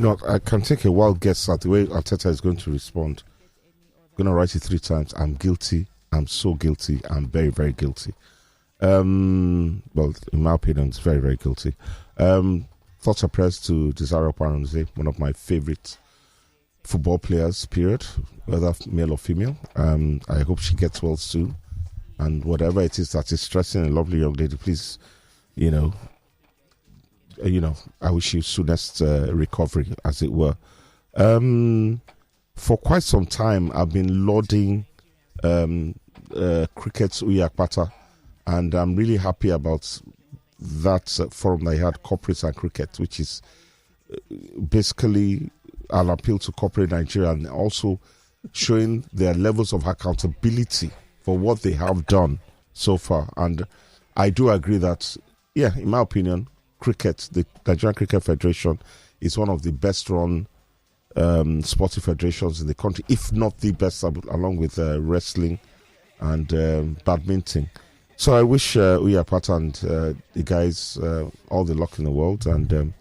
I can take a wild guess at the way Arteta is going to respond. I'm going to write it 3 times. I'm guilty. I'm so guilty. I'm very, very guilty. Well, in my opinion, it's very, very guilty. Thoughts are prayers to Desiree Okpara, one of my favorite football players, period, whether male or female. I hope she gets well soon. And whatever it is that is stressing a lovely young lady, please, I wish you soonest recovery, as it were. For quite some time, I've been lauding cricket's Uyi Akpata, and I'm really happy about that forum that I had, Corporates and Cricket, which is basically an appeal to corporate Nigeria and also showing their levels of accountability for what they have done so far. And I do agree that, in my opinion, cricket, the Nigerian Cricket Federation, is one of the best run sporting federations in the country, if not the best, along with wrestling and badminton. So I wish Uyi Akpata and the guys all the luck in the world, and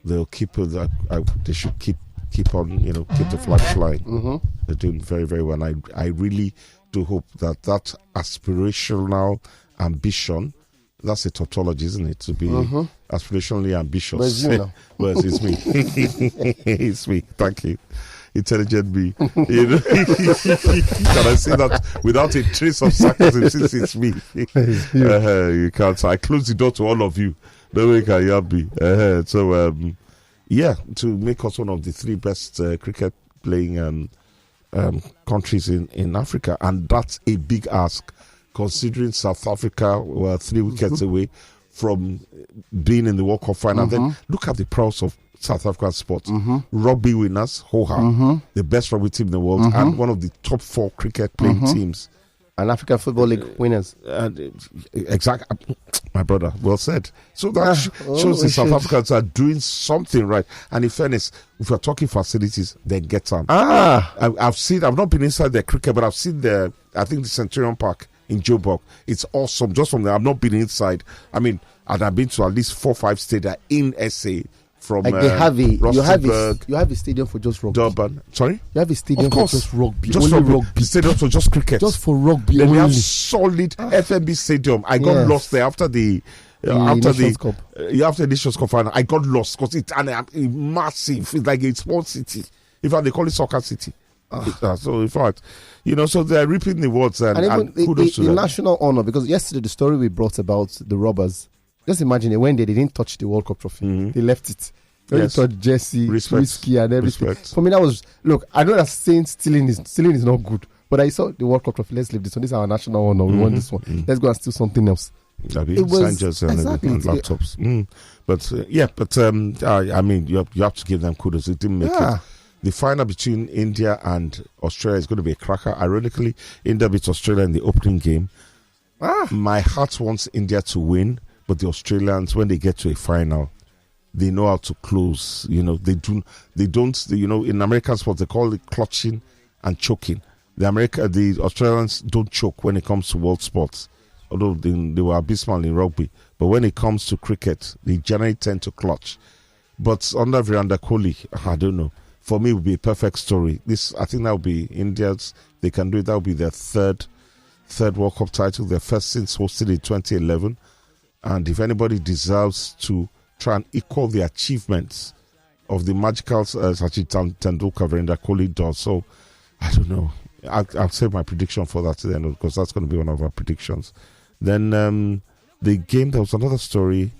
they'll keep they should keep on, keep the flag flying. Mm-hmm. They're doing very, very well. And I really do hope that aspirational ambition, that's a tautology, isn't it? To be aspirationally ambitious. Well, it's me. It's me. Thank you. Intelligent me. Can I say that without a trace of sarcasm, since it's me? You can't. So I close the door to all of you. Nobody can help me. To make us one of the 3 best cricket playing countries in Africa. And that's a big ask, considering South Africa were 3 wickets away from being in the World Cup final. Then look at the prowess of South African sports. Rugby winners, the best rugby team in the world, and one of the top 4 cricket playing teams. And African Football League winners. Exactly. My brother, well said. So that shows the South Africans are doing something right. And in fairness, if we're talking facilities, they get some. I've not been inside their cricket, but I've seen the Centurion Park in Joburg. It's awesome. Just from there, I've not been inside. I mean, and I've been to at least 4 or 5 stadia in SA. From you have a stadium for just rugby. Durban. Sorry? You have a stadium for just rugby. Just only rugby. Stadium for just cricket. Just for rugby. Then we have solid FMB stadium. I got lost there after the Nations Cup. After the Nations Cup final. I got lost because it's massive. It's like a small city. In fact, they call it Soccer City. So in fact, so they're reaping the rewards and kudos to them. The national honor, because yesterday the story we brought about the robbers. Just imagine they went there, they didn't touch the World Cup trophy. They left it. They touched Jesse, Whiskey, and everything. For me, that was, look, I know that saying stealing is not good, but I saw the World Cup trophy. Let's leave this one. This is our national honor. We want this one. Let's go and steal something else. It was exactly and laptops. I mean, you have to give them kudos. It didn't make it. The final between India and Australia is going to be a cracker. Ironically, India beat Australia in the opening game. My heart wants India to win. But the Australians, when they get to a final, they know how to close. They don't. In American sports, they call it clutching and choking. The Australians don't choke when it comes to world sports, although they were abysmal in rugby. But when it comes to cricket, they generally tend to clutch. But under Viranda Kohli, I don't know. For me, it would be a perfect story. I think that would be India's. They can do it. That would be their third World Cup title. Their first since hosted in 2011. And if anybody deserves to try and equal the achievements of the magical Sachin Tendulkar, Viranda Kohli does. So, I don't know. I'll save my prediction for that then, because that's going to be one of our predictions. Then the game, there was another story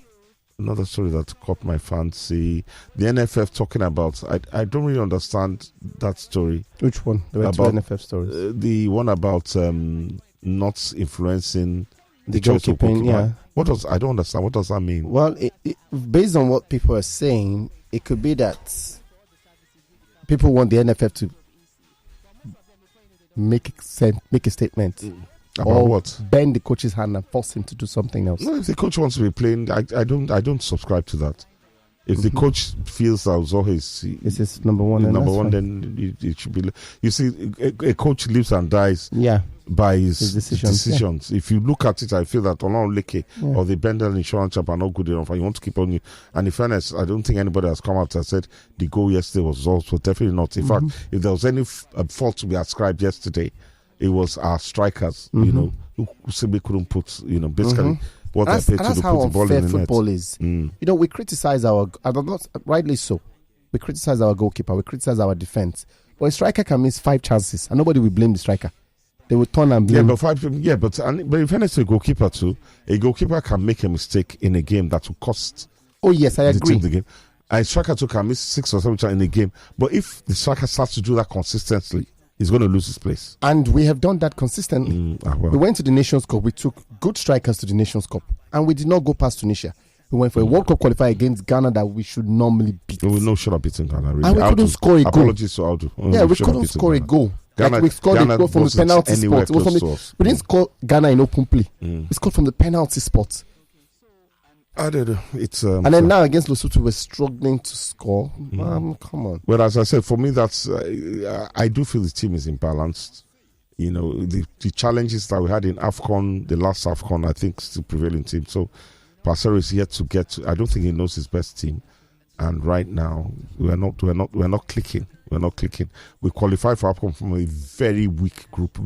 that caught my fancy. The NFF talking about, I don't really understand that story. Which one? There were 2 NFF stories. The one about not influencing the goalkeeping, I don't understand. What does that mean? Well, based on what people are saying, it could be that people want the NFF to make a statement. About what? Bend the coach's hand and force him to do something else. No, if the coach wants to be playing, I don't subscribe to that. If the coach feels that Zohe is his number one, then it should be. You see, a coach lives and dies by his decisions. If you look at it, I feel that Olonleke or the Bendel Insurance Chap are not good enough, and you want to keep on you. And in fairness, I don't think anybody has come out and said the goal yesterday was also definitely not. In fact, if there was any fault to be ascribed yesterday, it was our strikers, you know, who simply couldn't put, you know, basically. That's how unfair football is. You know, we criticize rightly so. We criticize our goalkeeper. We criticize our defense. But a striker can miss 5 chances, and nobody will blame the striker. They will turn and blame. But in fairness to a goalkeeper too, a goalkeeper can make a mistake in a game that will cost. Oh yes, I agree. The game. A striker too can miss 6 or 7 chances in a game. But if the striker starts to do that consistently, he's going to lose his place. And we have done that consistently. We went to the Nations Cup. We took good strikers to the Nations Cup. And we did not go past Tunisia. We went for a World Cup qualifier against Ghana that we should normally beat. We should have beaten Ghana. Really. And we couldn't score a goal. Apologies to Aldo. We couldn't score a goal. We scored a goal from the penalty spot. We didn't score Ghana in open play. We scored from the penalty spot. I don't know. It's and then now against Lesotho, we're struggling to score. Come on. Well, as I said, for me, that's I do feel the team is imbalanced. You know, the challenges that we had in AFCON, the last AFCON, I think, is the prevailing team. So, Parcero is yet to get to. I don't think he knows his best team. And right now, we're not clicking. We're not clicking. We qualified for AFCON from a very weak group.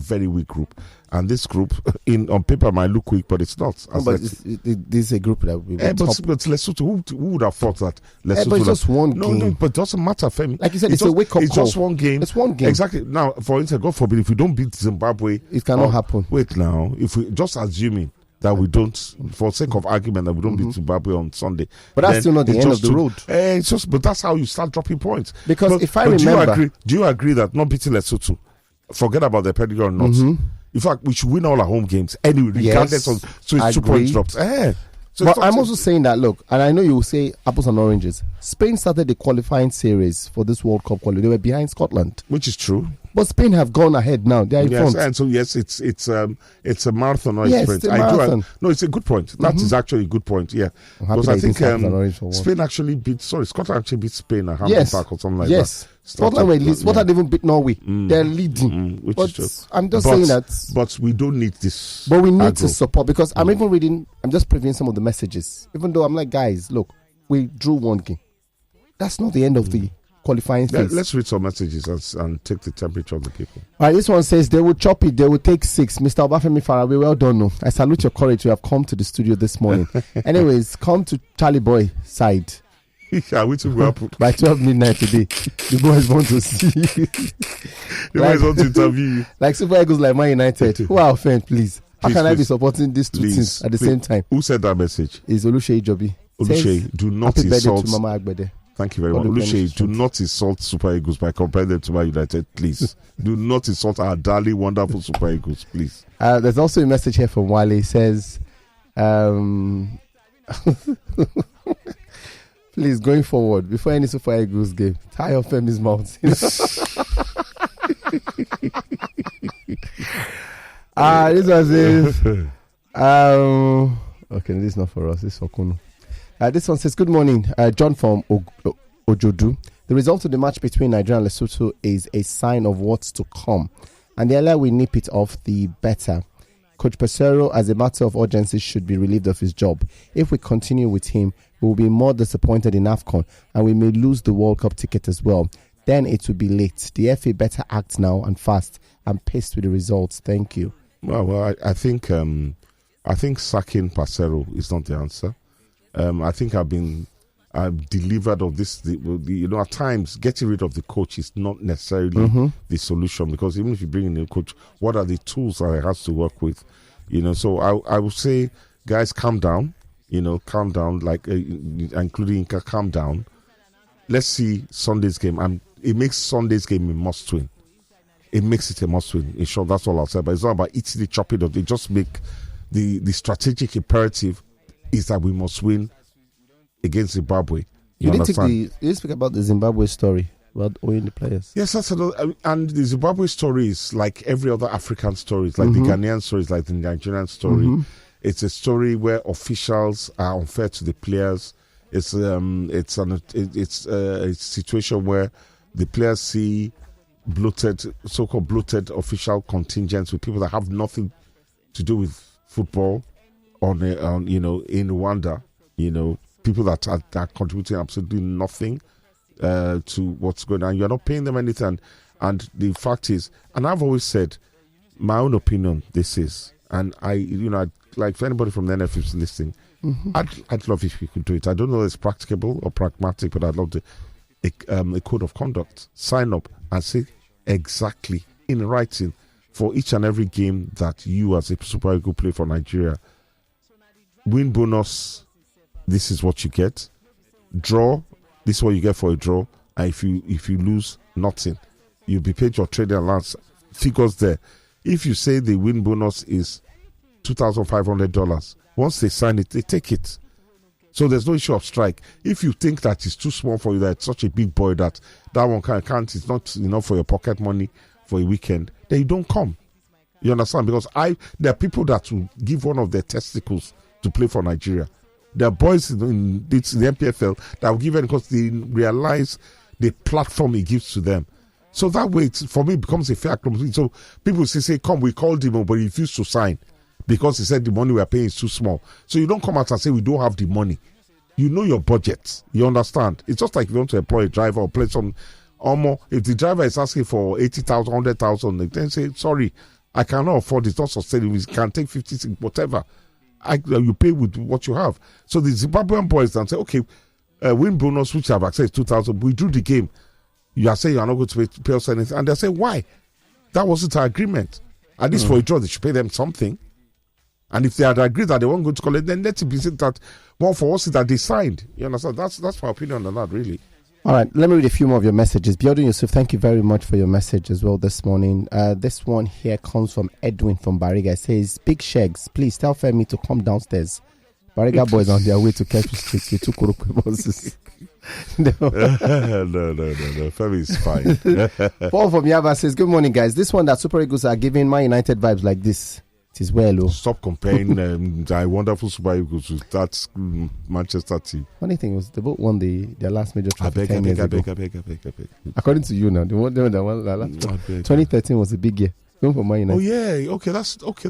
And this group, on paper, might look weak, but it's not. This is a group that we but Lesotho, who would have thought that Lesotho? But it's just one game. No, but it doesn't matter, Femi. Like you said, it's a wake-up call. It's just one game. It's one game. Exactly. Now, for instance, God forbid, if we don't beat Zimbabwe... It cannot happen. Wait now. If we just assuming that we don't, for sake of argument, that we don't beat Zimbabwe on Sunday. But that's still not the end of the road. But that's how you start dropping points. Because if I remember... Do you agree that not beating Lesotho, forget about the pedigree or not, in fact, we should win all our home games anyway, regardless of... So it's 2 points dropped. But I'm also saying that, look, and I know you will say apples and oranges. Spain started the qualifying series for this World Cup qualifying. They were behind Scotland. Which is true. But Spain have gone ahead now. They are in front. And so it's a marathon or a sprint. It's a marathon. No, it's a good point. That is actually a good point. Yeah, because I think Spain actually beat. Scotland actually beat Spain at Hampden Park or something like that. Yes, Scotland even beat Norway. They're leading. Which is true. I'm just saying that. But we don't need this. But we need to support, because I'm even reading. I'm just previewing some of the messages. Even though I'm like, guys, look, we drew one game. That's not the end of the qualifying phase. Let's read some messages and take the temperature of the people. All right, this one says they will chop it. They will take 6. Mr. Obafemi Farawe, well done. No, I salute your courage. You have come to the studio this morning. Anyways, come to Charlie Boy side. Yeah, we too well by 12 midnight today. The boys want to see you. The boys want to interview you. Like Super Eagles, like Man United. Who are offended, please? How can I be supporting these two teams at the same time? Who said that message? Is Oluseyi Jobi. Oluseyi, do not insult to Mama Agbede. Thank you very much. Oluseyi, do not insult Super Eagles by comparing them to Man United, please. Do not insult our darling, wonderful Super Eagles, please. There's also a message here from Wale. It says, please, going forward, before any Super Eagles game, tie off Femi's mouth. This one says, okay, this is not for us. This is for Kuno. This one says, good morning, John from Ojodu. The result of the match between Nigeria and Lesotho is a sign of what's to come. And the earlier we nip it off, the better. Coach Parcero, as a matter of urgency, should be relieved of his job. If we continue with him, we will be more disappointed in AFCON, and we may lose the World Cup ticket as well. Then it will be late. The FA better act now and fast. I'm pissed with the results. Thank you. Well, I think sacking Parcero is not the answer. I think I've delivered of this. At times getting rid of the coach is not necessarily the solution, because even if you bring in a coach, what are the tools that he has to work with? So I would say, guys, calm down. Calm down. Like including Inca, calm down. Let's see Sunday's game. It makes Sunday's game a must-win. It makes it a must-win. In short, that's all I'll say. But it's not about eating the chopping of it. Just make the strategic imperative is that we must win against Zimbabwe. You didn't speak about the Zimbabwe story about owing the players. Yes, that's and the Zimbabwe story is like every other African story. It's like the Ghanaian story, it's like the Nigerian story. It's a story where officials are unfair to the players. It's a situation where the players see so-called bloated official contingents with people that have nothing to do with football in Rwanda. People that are contributing absolutely nothing to what's going on. You're not paying them anything. And the fact is, and I've always said, my own opinion, this is, and I'd like for anybody from the NFF's listening, I'd love if we could do it. I don't know if it's practicable or pragmatic, but I'd love to a code of conduct. Sign up and say exactly in writing for each and every game that you as a Super Eagle play for Nigeria. Win bonus, this is what you get. Draw, this is what you get for a draw. And if you lose, nothing. You'll be paid your trading allowance. Figures there. If you say the win bonus is $2,500, once they sign it, they take it. So there's no issue of strike. If you think that it's too small for you, that it's such a big boy that one can't, it's not enough for your pocket money for a weekend, then you don't come. You understand? Because there are people that will give one of their testicles to play for Nigeria. There are boys in the MPFL that will give it because they realize the platform it gives to them. So that way, for me, it becomes a fair competition. So people say, come, we called him, but he refused to sign because he said the money we are paying is too small. So you don't come out and say we don't have the money. You know your budget. You understand? It's just like if you want to employ a driver or play some if the driver is asking for 80,000, 100,000, then say, sorry, I cannot afford it. It's not sustainable. You can take 50, whatever. You pay with what you have. So the Zimbabwean boys then say, okay, win bonus, which have access 2,000. We drew the game. You are saying you are not going to pay us anything. And they say, why? That wasn't our agreement. At least for a draw, they should pay them something. And if they had agreed that they weren't going to collect, then let it be said that one for us is that they signed. You understand? That's my opinion on that, really. All right, let me read a few more of your messages. Biodun Yusuf, thank you very much for your message as well this morning. This one here comes from Edwin from Bariga. It says, Big Shegs, please tell Femi to come downstairs. Bariga boys on their way to Ketu Street with 2 Kurokwe buses. No. No. Femi is fine. Paul from Yava says, good morning, guys. This one that Super Eagles are giving Man United vibes like this. It is well, Stop comparing the wonderful Super Eagles with that Manchester team. Funny thing was, they both won their last major trophy. I beg. According to you now, they won that one. 2013 was a big year. Going for Man United. Oh yeah, okay,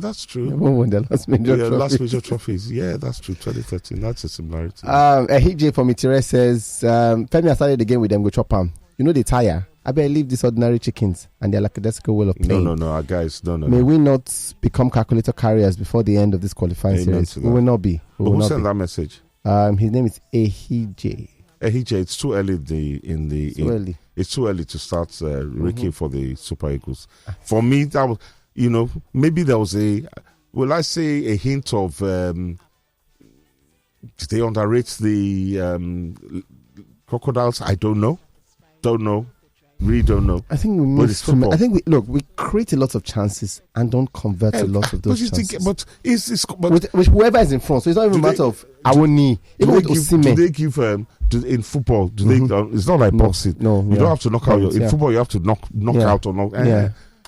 that's true. They won their last major trophy. Last major trophies. Yeah, that's true. 2013, that's a similarity. Ehije from Itire says, Femi, I started the game with them. Go chop them. You know they tire. I better leave these ordinary chickens and their lackadaisical way of playing. No, guys, no. May we not become calculator carriers before the end of this qualifying series? We will not be. Who sent that message? His name is Ehije. Ehije, it's too early It's too early to start raking for the Super Eagles. For me, that was, maybe there was a hint of did they underrate the Crocodiles? I don't know. Really don't know. I think we miss. I think we create a lot of chances and don't convert a lot of those chances. But with whoever is in front, so it's not even a matter of our knee. Even with Osimhen, do they give in football? Do they? It's not like boxing. No, you don't have to knock out. In football, you have to knock out or knock.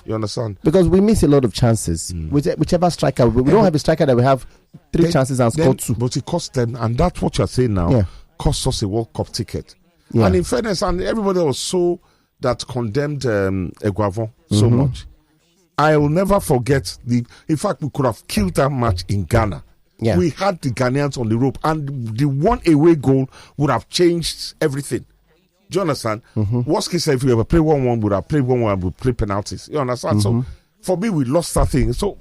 You understand? Because we miss a lot of chances. Whichever striker, we don't have a striker that we have 3 chances and score 2. But it costs them, and that's what you're saying now. Yeah. Costs us a World Cup ticket. Yeah. And in fairness, and everybody was so that condemned Eguavon so much. I will never forget in fact, we could have killed that match in Ghana. Yeah. We had the Ghanaians on the rope, and the one away goal would have changed everything. Do you understand? Worst case, if we ever play 1-1, would have played 1-1 and would play penalties. You understand? So for me, we lost that thing. So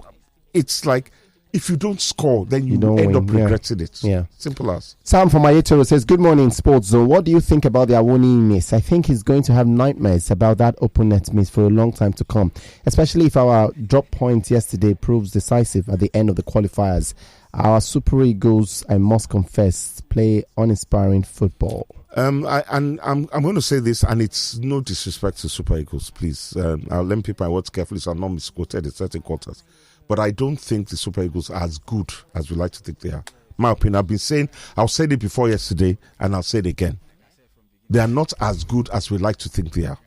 it's like, if you don't score, then you end up regretting it. Yeah. Simple as. Sam from Ayetoro says, good morning, Sports Zone. What do you think about the Awoni miss? I think he's going to have nightmares about that open net miss for a long time to come, especially if our drop point yesterday proves decisive at the end of the qualifiers. Our Super Eagles, I must confess, play uninspiring football. I'm going to say this, and it's no disrespect to Super Eagles, please. I'll let me pick my words carefully so I'm not misquoted in certain quarters. But I don't think the Super Eagles are as good as we like to think they are. My opinion, I've been saying, I'll say it before yesterday, and I'll say it again. They are not as good as we like to think they are,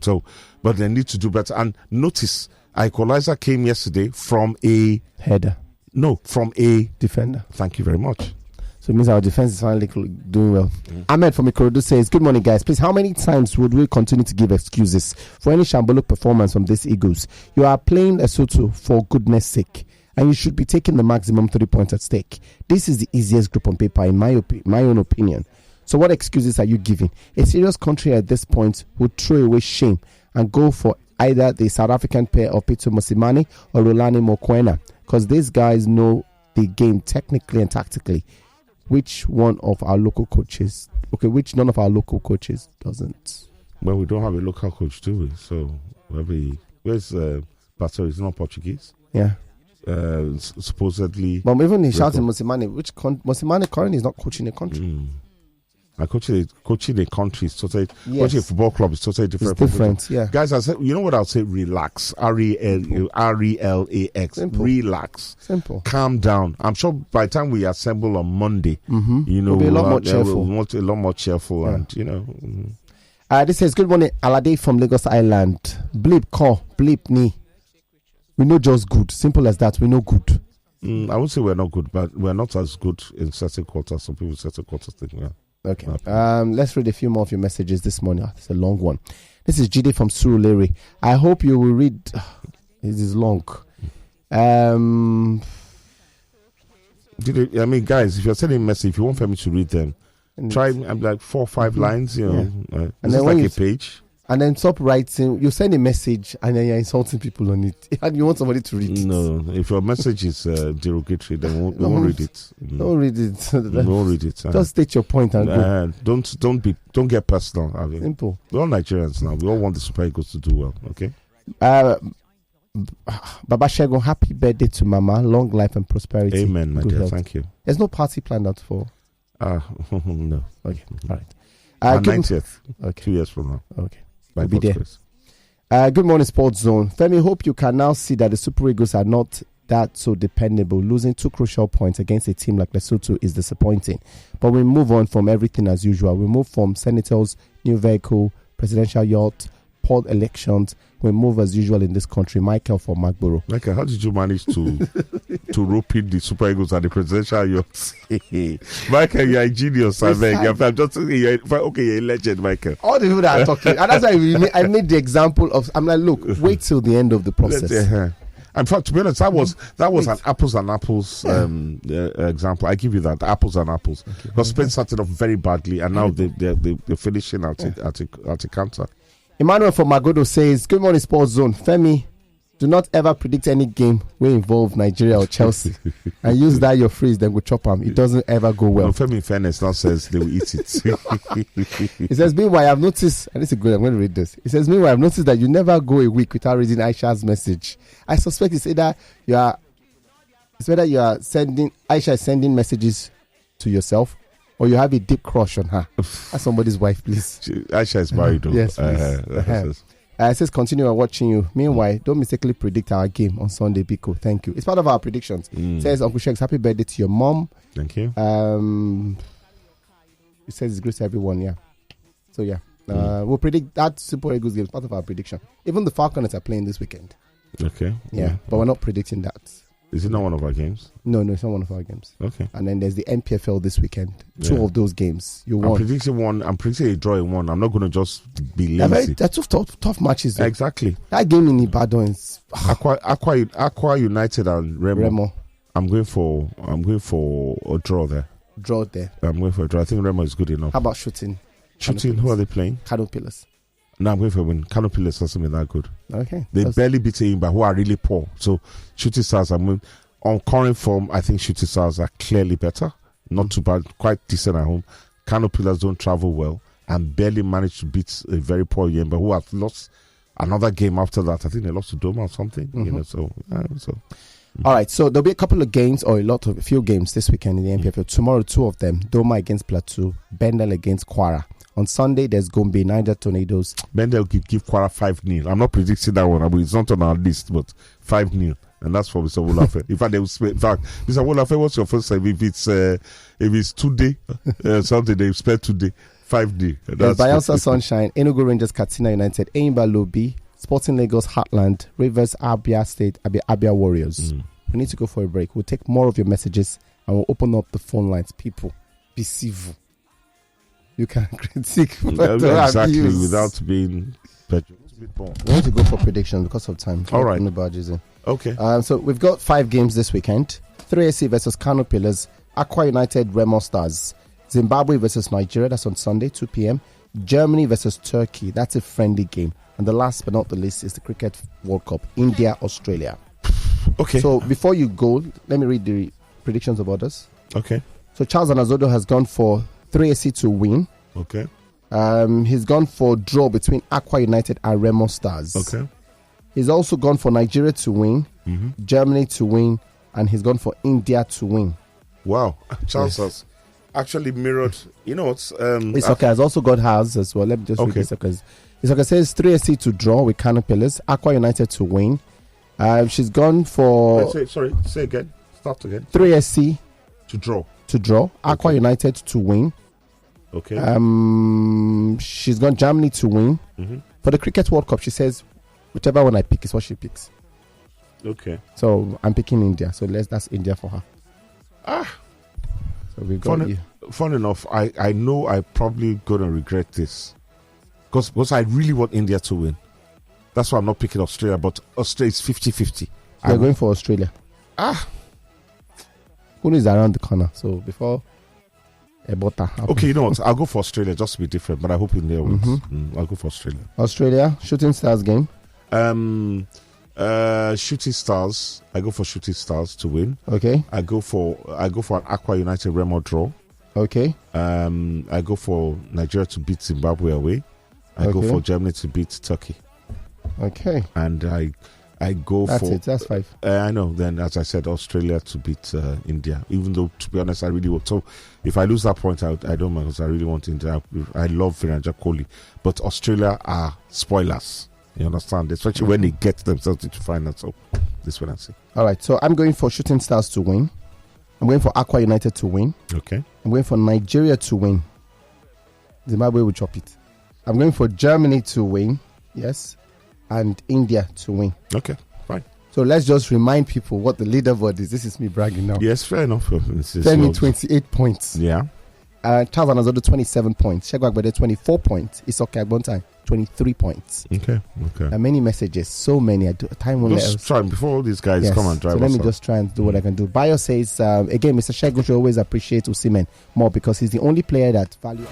So, but they need to do better. And notice, Equalizer came yesterday from a header. No, from a defender. Thank you very much. So it means our defense is finally doing well. Ahmed from Ikorodu says, good morning, guys. Please, how many times would we continue to give excuses for any shambolic performance from these Eagles? You are playing Lesotho for goodness sake, and you should be taking the maximum 3 points at stake. This is the easiest group on paper, in my own opinion. So what excuses are you giving? A serious country at this point would throw away shame and go for either the South African pair of Peter Mosimane or Rolani Mokoena, because these guys know the game technically and tactically. Which one of our local coaches? Which none of our local coaches doesn't? Well, we don't have a local coach, do we? So where's Pastor? He's not Portuguese. Yeah. Supposedly. But even he shouting Mosimane. Mosimane currently is not coaching a country. Coaching a country is totally. Yes. Coaching a football club is totally different. It's different, yeah. Guys, I said, you know what I'll say? Relax. RELAX. Simple. Relax. Simple. Calm down. I'm sure by the time we assemble on Monday, we'll be a lot more cheerful. A lot more cheerful, yeah. And this says, good morning, Alade from Lagos Island. Bleep call, bleep knee. We know just good. Simple as that. We know good. I would say we're not good, but we're not as good in certain quarters. Some people certain quarters think we are. Okay. Let's read a few more of your messages this morning. It's a long one. This is Jide from Surulere. I hope you will read. It is long. Guys, if you're sending a message, if you want for me to read them, try like 4 or 5 lines. And then when a page. And then stop writing. You send a message and then you're insulting people on it. And you want somebody to read it. No, if your message is derogatory, then we won't read it. Don't read it. We won't read it. Just state your point and go. Don't get personal. Simple. We're all Nigerians now. We all want the Super Eagles to do well. Okay. Baba Shegun, happy birthday to Mama. Long life and prosperity. Amen, my dear. Health. Thank you. There's no party planned out for. No. Okay. All right. 90th. Okay. 2 years from now. Okay. We'll be there. Good morning, Sports Zone. Femi, hope you can now see that the Super Eagles are not that so dependable. Losing 2 crucial points against a team like Lesotho is disappointing. But we move on from everything as usual. We move from Senators, new vehicle, presidential yacht, port elections. We move as usual in this country. Michael from Magboro. Michael, how did you manage to rope in the Super Eagles and the presidential yachts? Michael, you're a genius. I'm just you're a legend, Michael. All the people that are talking, and that's why I made the example of. I'm like, look, wait till the end of the process. In fact, to be honest, that was an apples and apples example. I give you that, apples and apples. Because Spain started off very badly, and now they're finishing at a counter. Emmanuel from Magodo says, good morning, Sports Zone. Femi, do not ever predict any game will involve Nigeria or Chelsea. And use that your phrase, then go chop them. It doesn't ever go well. No, Femi, in fairness, now says they will eat it. It says, meanwhile, I've noticed, and this is good, I'm going to read this. It says, meanwhile, I've noticed that you never go a week without reading Aisha's message. I suspect it's whether you are sending, Aisha is sending messages to yourself, or you have a deep crush on her. That's somebody's wife, please. Aisha is married, though. Yes, please. It says, continue watching you. Meanwhile, don't mistakenly predict our game on Sunday, Biko. Thank you. It's part of our predictions. It says, Uncle Sheik's happy birthday to your mom. Thank you. It says it's great to everyone, yeah. So, yeah. We'll predict that Super Eagles game. It's part of our prediction. Even the Falcons are playing this weekend. Okay. Yeah, but we're not predicting that. Is it not one of our games? No, it's not one of our games. Okay. And then there's the NPFL this weekend. 2 of those games. I'm predicting a draw in one. I'm not going to just be lazy. They're tough matches. Though. Exactly. That game in Ibadan is Aqua United and Remo. I'm going for a draw there. I'm going for a draw. I think Remo is good enough. How about shooting? Who are they playing? Kano Pillars. No, I'm going for a win. Kano Pillars hasn't been that good. Okay. They barely beat him, but who are really poor. So Shooting Stars, on current form, I think Shooting Stars are clearly better. Not too bad, quite decent at home. Kano Pillars don't travel well and barely managed to beat a very poor game, but who have lost another game after that. I think they lost to Doma or something. All right, so there'll be a couple of games or a few games this weekend in the NPFL. Tomorrow, 2 of them. Doma against Plateau, Bendel against Kwara. On Sunday, there's Gombe, Niger Tornadoes. Bendel could give Kwara 5-0. I'm not predicting that one. I mean, it's not on our list, but 5-0. And that's for Mr. Wolafe. In fact, Mr. Wolafe, what's your first time? If it's today, something they spend today, 5-0. There's Bayelsa Sunshine, Enugu Rangers, Katsina United, Enyimba Lobi, Sporting Lagos, Heartland, Rivers, Abia State, Abia Warriors. We need to go for a break. We'll take more of your messages and we'll open up the phone lines. People, civil. You can critique, but exactly abuse. Without being. We want to go for predictions because of time. All right. Okay. So we've got 5 games this weekend: 3SC versus Kano Pillars, Aqua United, Remo Stars, Zimbabwe versus Nigeria. That's on Sunday, 2 p.m. Germany versus Turkey. That's a friendly game. And the last but not the least is the Cricket World Cup, India, Australia. Okay. So before you go, let me read the predictions of others. Okay. So Charles Anazodo has gone for 3SC to win. Okay. He's gone for draw between Aqua United and Remo Stars. Okay. He's also gone for Nigeria to win, Germany to win, and he's gone for India to win. Wow. Charles has actually mirrored, you know what's... Isoka has also got hers as well. Let me just read Isoka's. Isoka says 3SC to draw with Kano Pillars, Aqua United to win. She's gone for... say again. Start again. 3SC to draw. Aqua United to win. Okay. She's gone Germany to win. For the Cricket World Cup, she says whichever one I pick is what she picks. Okay. So I'm picking India. So that's India for her. So we got Fun enough, I know I'm probably gonna regret this. Because I really want India to win. That's why I'm not picking Australia, but Australia is 50-50. You're going for Australia. Who is around the corner? So before Ebota happens. Okay, you know what? I'll go for Australia just to be different, but I hope India wins. I'll go for Australia. Australia, Shooting Stars game. Shooting Stars. I go for Shooting Stars to win. Okay. I go for an Aqua United Remo draw. Okay. I go for Nigeria to beat Zimbabwe away. I go for Germany to beat Turkey. Okay. And I go That's for... it. That's 5. I know. Then, as I said, Australia to beat India. Even though, to be honest, I really want... So, if I lose that point, I don't mind because I really want India. I love Viranja Kohli. But Australia are spoilers. You understand? Especially when they get themselves into final. So, this one I see. All right. So, I'm going for Shooting Stars to win. I'm going for Aqua United to win. Okay. I'm going for Nigeria to win. Zimbabwe will chop it. I'm going for Germany to win. Yes. And India to win. Okay, fine. So let's just remind people what the leaderboard is. This is me bragging now. Yes, fair enough. Femi 28 points. Yeah. Charles Anazodo 27 points. Segun Agbede 24 points. Isoka Agbontai 23 points. Okay. And many messages, so many. Time will let us. Try before all these guys come and drive us. So let me just try and do what I can do. Bayo says again, Mr. Segun should always appreciate Osimhen more because he's the only player that value.